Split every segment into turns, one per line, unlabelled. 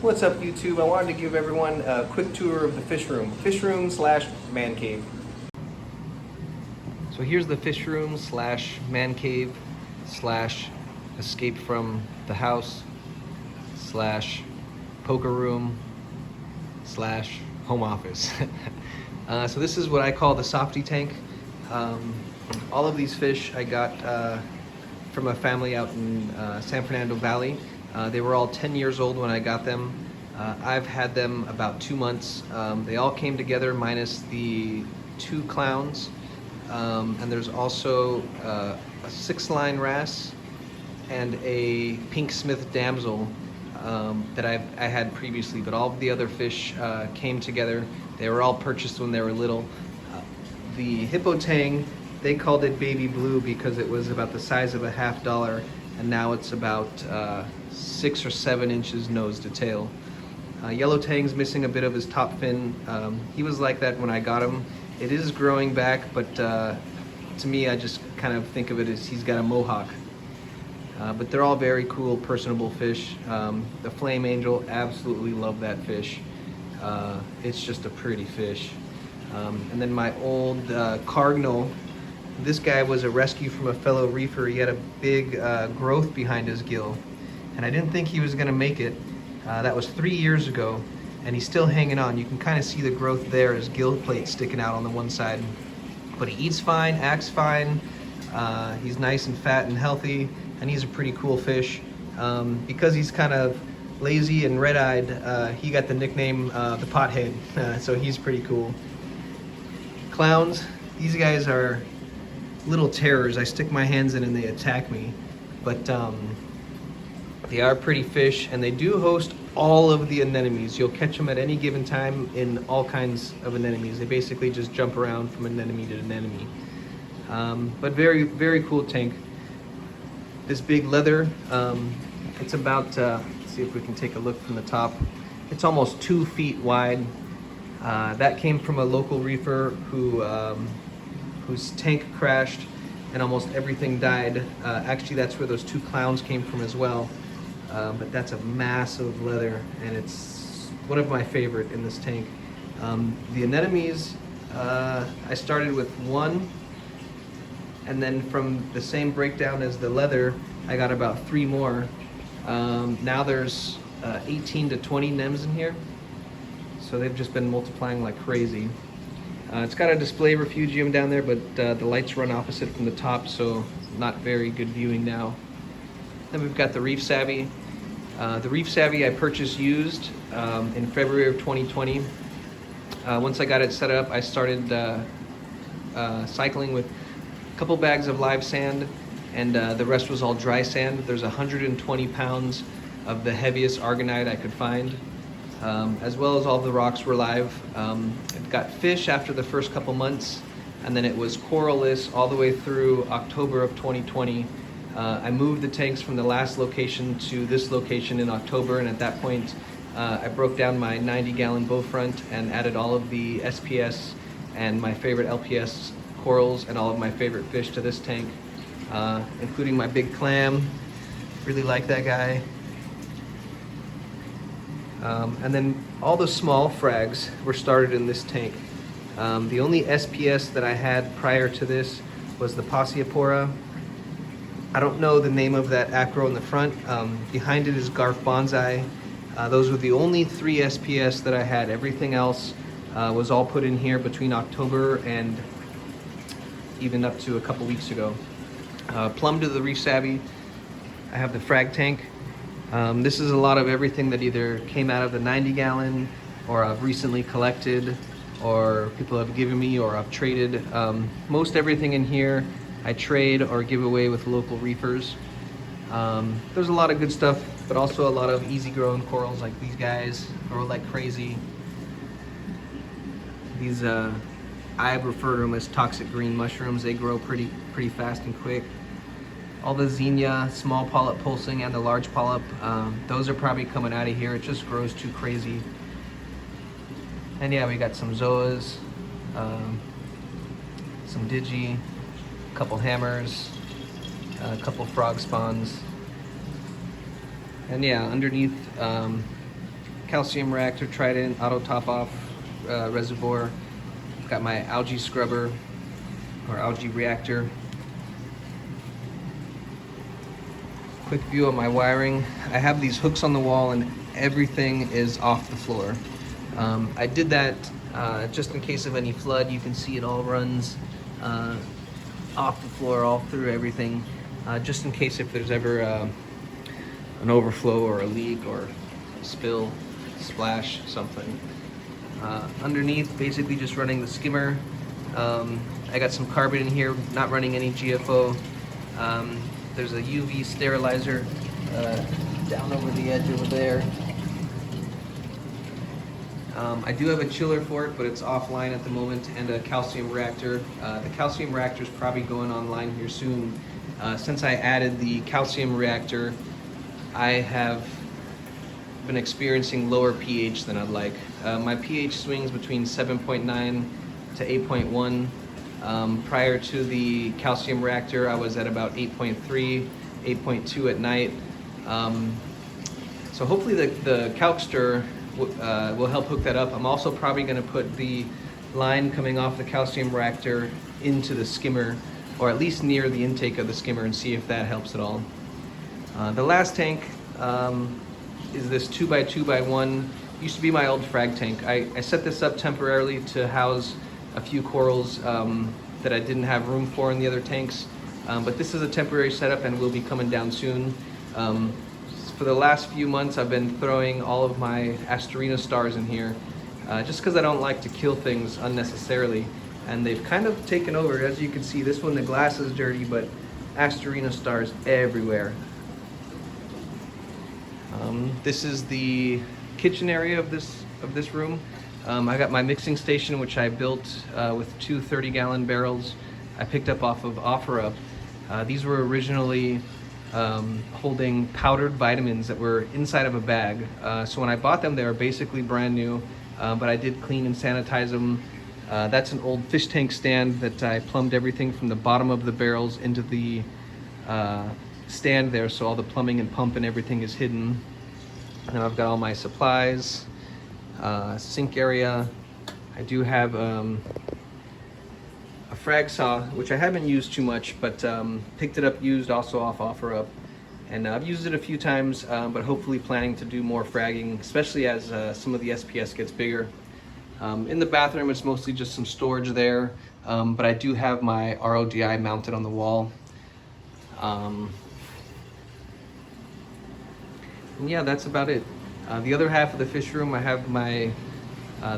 What's up, YouTube? I wanted to give everyone a quick tour of the fish room slash man cave. So here's the fish room slash man cave slash escape from the house slash poker room slash home office. So this is what I call the softy tank. All of these fish I got from a family out in San Fernando Valley. They were all 10 years old when I got them. I've had them about 2 months. They all came together minus the 2 clowns. And there's also a 6-line wrasse and a pink Smith damsel that I had previously, but all of the other fish came together. They were all purchased when they were little. The hippo tang, they called it baby blue because it was about the size of a $50, and now it's about 6 or 7 inches nose to tail. Yellow tang's missing a bit of his top fin. He was like that when I got him. It is growing back, but to me, I just kind of think of it as he's got a mohawk. But they're all very cool, personable fish. The flame angel, absolutely love that fish. It's just a pretty fish. And then my old cardinal, this guy was a rescue from a fellow reefer. He had a big growth behind his gill, and I didn't think he was gonna make it. That was 3 years ago, and he's still hanging on. You can kind of see the growth there, his gill plate sticking out on the one side. But he eats fine, acts fine. He's nice and fat and healthy, and he's a pretty cool fish. Because he's kind of lazy and red-eyed, he got the nickname the pothead, so he's pretty cool. Clowns, these guys are little terrors. I stick my hands in and they attack me, but they are pretty fish, and they do host all of the anemones. You'll catch them at any given time in all kinds of anemones. They basically just jump around from anemone to anemone. But very, very cool tank. This big leather, it's about, let's see if we can take a look from the top. It's almost 2 feet wide. That came from a local reefer whose tank crashed and almost everything died. Actually, that's where those 2 clowns came from as well. But that's a massive leather, and it's one of my favorite in this tank. The anemones, I started with 1, and then from the same breakdown as the leather, I got about 3 more. Now there's 18 to 20 nems in here, so they've just been multiplying like crazy. It's got a display refugium down there, but the lights run opposite from the top, so not very good viewing now. Then we've got the Reef Savvy. The Reef Savvy I purchased used in February of 2020. Once I got it set up, I started cycling with a couple bags of live sand, and the rest was all dry sand. There's 120 pounds of the heaviest argonite I could find, as well as all the rocks were live. It got fish after the first couple months, and then it was coralless all the way through October of 2020. I moved the tanks from the last location to this location in October, and at that point I broke down my 90-gallon bow front and added all of the SPS and my favorite LPS corals and all of my favorite fish to this tank, including my big clam. Really like that guy. And then all the small frags were started in this tank. The only SPS that I had prior to this was the Passeopora. I don't know the name of that acro in the front. Behind it is Garf Bonsai. Those were the only 3 SPS that I had. Everything else was all put in here between October and even up to a couple weeks ago. Plumb to the Reef Savvy, I have the frag tank. This is a lot of everything that either came out of the 90-gallon or I've recently collected or people have given me or I've traded. Most everything in here I trade or give away with local reefers. There's a lot of good stuff, but also a lot of easy-grown corals like these guys grow like crazy. These, I refer to them as toxic green mushrooms. They grow pretty fast and quick. All the Xenia, small polyp pulsing, and the large polyp, those are probably coming out of here. It just grows too crazy. And yeah, we got some zoas, some digi, a couple hammers, a couple frog spawns. And yeah, underneath calcium reactor Trident auto top off reservoir. Got my algae scrubber or algae reactor. Quick view of my wiring. I have these hooks on the wall and everything is off the floor. I did that just in case of any flood. You can see it all runs off the floor, all through everything, just in case if there's ever an overflow or a leak or a spill, splash, something. Underneath, basically just running the skimmer. I got some carbon in here, not running any GFO. There's a UV sterilizer down over the edge over there. I do have a chiller for it, but it's offline at the moment, and a calcium reactor. The calcium reactor is probably going online here soon. Since I added the calcium reactor, I have been experiencing lower pH than I'd like. My pH swings between 7.9 to 8.1. Prior to the calcium reactor, I was at about 8.3, 8.2 at night. So hopefully the Calcster will help hook that up. I'm also probably going to put the line coming off the calcium reactor into the skimmer, or at least near the intake of the skimmer, and see if that helps at all. The last tank is this 2x2x1. Used to be my old frag tank. I set this up temporarily to house a few corals that I didn't have room for in the other tanks, but this is a temporary setup and will be coming down soon. For the last few months, I've been throwing all of my Asterina stars in here, just because I don't like to kill things unnecessarily, and they've kind of taken over. As you can see, this one, the glass is dirty, but Asterina stars everywhere. This is the kitchen area of this room. I got my mixing station, which I built with two 30-gallon barrels I picked up off of OfferUp. These were originally holding powdered vitamins that were inside of a bag. So when I bought them, they were basically brand new, but I did clean and sanitize them. That's an old fish tank stand that I plumbed everything from the bottom of the barrels into the stand there, so all the plumbing and pump and everything is hidden. And I've got all my supplies, sink area. I do have a frag saw, which I haven't used too much, but picked it up used also off OfferUp. And I've used it a few times, but hopefully planning to do more fragging, especially as some of the SPS gets bigger. In the bathroom, it's mostly just some storage there, but I do have my RODI mounted on the wall. And yeah, that's about it. The other half of the fish room, I have my,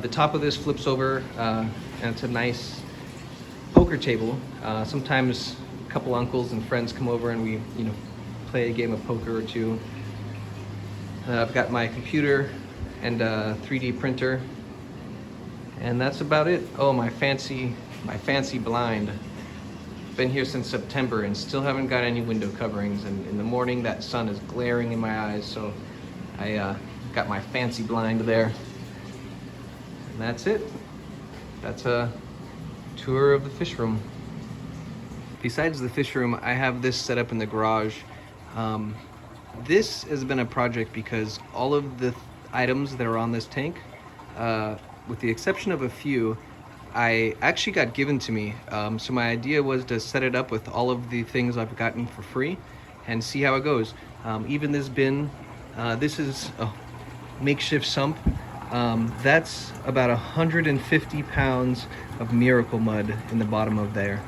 the top of this flips over, and it's a nice poker table. Sometimes a couple uncles and friends come over and we, play a game of poker or two. I've got my computer and a 3D printer, and that's about it. Oh, my fancy blind. Been here since September and still haven't got any window coverings, and in the morning that sun is glaring in my eyes, so I got my fancy blind there. And that's it. That's a tour of the fish room. Besides the fish room, I have this set up in the garage. This has been a project because all of the items that are on this tank, with the exception of a few, I actually got given to me. So my idea was to set it up with all of the things I've gotten for free and see how it goes. Even this bin, this is a makeshift sump. That's about 150 pounds of miracle mud in the bottom of there.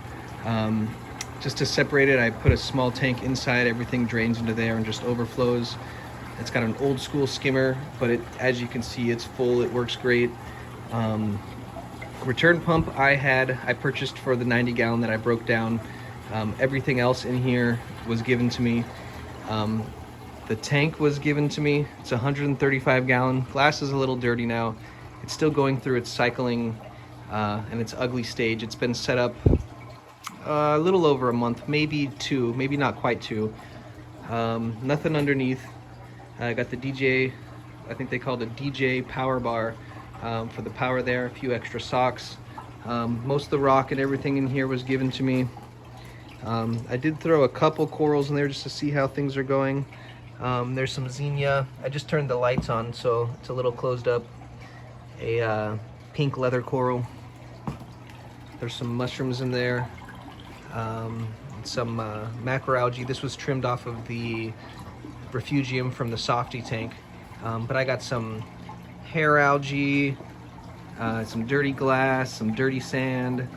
Just to separate it, I put a small tank inside, everything drains into there and just overflows. It's got an old school skimmer, but as you can see, it's full, it works great. Return pump I purchased for the 90-gallon that I broke down. Everything else in here was given to me. The tank was given to me. It's 135-gallon. Glass is a little dirty now. It's still going through its cycling and its ugly stage. It's been set up a little over a month, maybe two, maybe not quite two. Nothing underneath. I got the DJ, I think they called it DJ power bar for the power there, a few extra socks. Most of the rock and everything in here was given to me. I did throw a couple corals in there just to see how things are going. There's some zinnia. I just turned the lights on, so it's a little closed up. A pink leather coral. There's some mushrooms in there. Some macroalgae. This was trimmed off of the refugium from the softy tank. But I got some hair algae, some dirty glass, some dirty sand.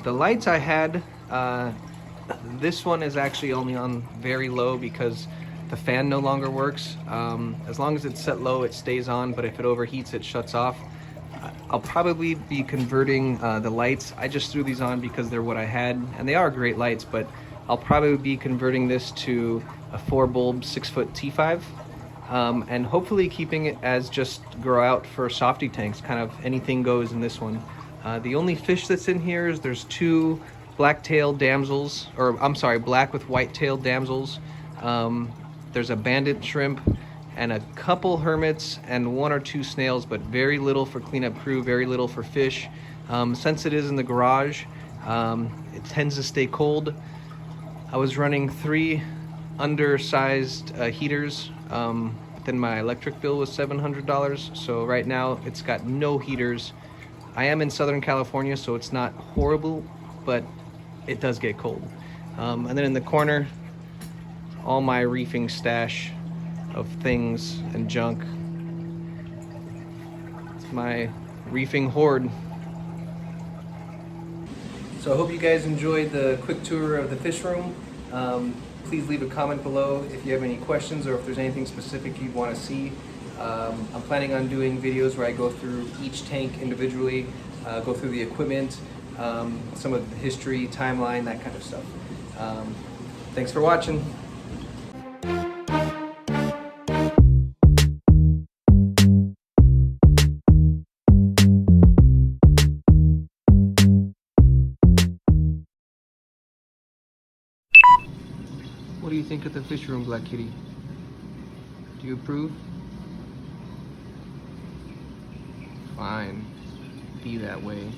The lights I had, this one is actually only on very low because the fan no longer works. As long as it's set low, it stays on, but if it overheats, it shuts off. I'll probably be converting the lights. I just threw these on because they're what I had, and they are great lights, but I'll probably be converting this to a 4-bulb 6-foot T5. And hopefully keeping it as just grow out for softy tanks, kind of anything goes in this one. The only fish that's in here is there's 2 black-tailed damsels, or I'm sorry, black with white-tailed damsels. There's a bandit shrimp and a couple hermits and 1 or 2 snails, but very little for cleanup crew, very little for fish. Since it is in the garage, it tends to stay cold. I was running 3 undersized heaters, then my electric bill was $700. So right now it's got no heaters. I am in Southern California, so it's not horrible, but it does get cold. And then in the corner, all my reefing stash of things and junk. It's my reefing hoard. So I hope you guys enjoyed the quick tour of the fish room. Please leave a comment below if you have any questions or if there's anything specific you'd want to see. I'm planning on doing videos where I go through each tank individually, go through the equipment, some of the history, timeline, that kind of stuff. Thanks for watching. What do you think of the fish room, Black Kitty? Do you approve? Fine. Be that way.